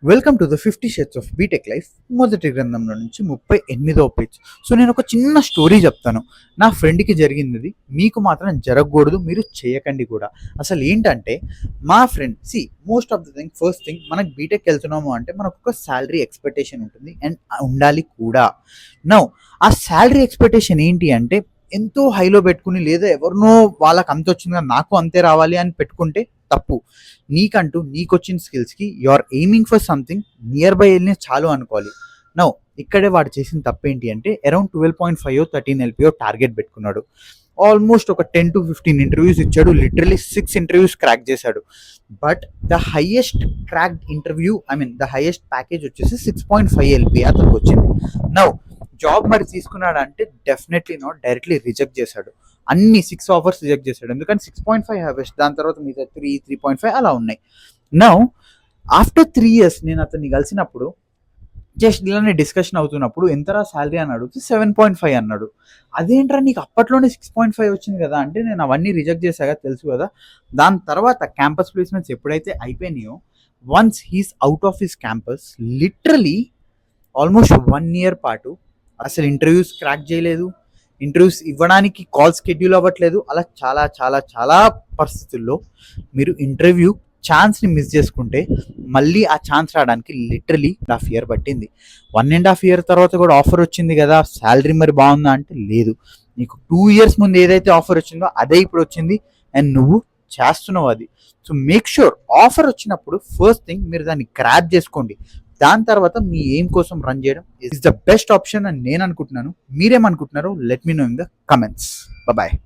Welcome to the 50 shades of BTech life మొదటి గ్రంథంలో నుంచి 38వ పేజ్. సో నేను ఒక చిన్న స్టోరీ చెప్తాను. నా ఫ్రెండ్కి జరిగింది, మీకు మాత్రం జరగకూడదు, మీరు చేయకండి కూడా. అసలు ఏంటంటే మా friend most of the thing, first thing, మనకు బీటెక్ వెళ్తున్నాము అంటే మనకు ఒక శాలరీ ఎక్స్పెక్టేషన్ ఉంటుంది అండ్ ఉండాలి కూడా. నౌ ఆ శాలరీ ఎక్స్పెక్టేషన్ ఏంటి అంటే ఎంతో హైలో పెట్టుకుని, లేదా ఎవరినో వాళ్ళకి అంత వచ్చింది కదా నాకు అంతే రావాలి అని పెట్టుకుంటే తప్పు. నీకు వచ్చిన స్కిల్స్కి you are aiming for something near by వెళ్ళిన చాలు అనుకోవాలి. నౌ ఇక్కడే వాడు చేసిన తప్పేంటి అంటే అరౌండ్ 12.5 13 ఎల్పిఓ టార్గెట్ పెట్టుకున్నాడు. ఆల్మోస్ట్ ఒక 10 to 15 ఇంటర్వ్యూస్ ఇచ్చాడు. లిటరలీ 6 ఇంటర్వ్యూస్ క్రాక్ చేశాడు. But the highest crack interview, the highest package వచ్చేసి 6.5 ఎల్పి అతనికి వచ్చింది. నౌ జాబ్ మరి తీసుకున్నాడు అంటే డెఫినెట్లీ నాట్, డైరెక్ట్లీ రిజెక్ట్ చేశాడు. అన్ని 6 ఆఫర్స్ రిజెక్ట్ చేశాడు. ఎందుకంటే 6.5 హ్యావెస్ట్, దాని తర్వాత మీద 3.5 అలా ఉన్నాయి. నౌ ఆఫ్టర్ 3 years నేను అతన్ని కలిసినప్పుడు జస్ట్ ఇలానే డిస్కషన్ అవుతున్నప్పుడు ఎంతరా శాలరీ అని అడిగితే 7.5 అన్నాడు. అదేంట్రా నీకు అప్పట్లోనే 6.5 వచ్చింది కదా అంటే, నేను అవన్నీ రిజెక్ట్ చేశాక తెలుసు కదా. దాని తర్వాత క్యాంపస్ ప్లేస్మెంట్స్ ఎప్పుడైతే అయిపోయినాయో, once he's out of his campus, literally almost 1 year పాటు అసలు ఇంటర్వ్యూస్ క్రాక్ చేయలేదు, ఇంటర్వ్యూస్ ఇవ్వడానికి కాల్ షెడ్యూల్ అవ్వట్లేదు. అలా చాలా చాలా చాలా పరిస్థితుల్లో మీరు ఇంటర్వ్యూ ఛాన్స్ని మిస్ చేసుకుంటే మళ్ళీ ఆ ఛాన్స్ రావడానికి లిటరలీ 1.5 year పట్టింది. 1.5 year తర్వాత కూడా ఆఫర్ వచ్చింది కదా, శాలరీ మరి బాగుందా అంటే లేదు. నీకు 2 years ముందు ఏదైతే ఆఫర్ వచ్చిందో అదే ఇప్పుడు వచ్చింది అండ్ నువ్వు చేస్తున్నావు అది. సో మేక్ షూర్ ఆఫర్ వచ్చినప్పుడు ఫస్ట్ థింగ్ మీరు దాన్ని గ్రాబ్ చేసుకోండి. దాని తర్వాత మీ ఎయిమ్ కోసం రన్ చేయడం ఇస్ ద బెస్ట్ ఆప్షన్ అని నేను అనుకుంటున్నాను. మీరేమనుకుంటున్నారో let me know in the comments. Bye.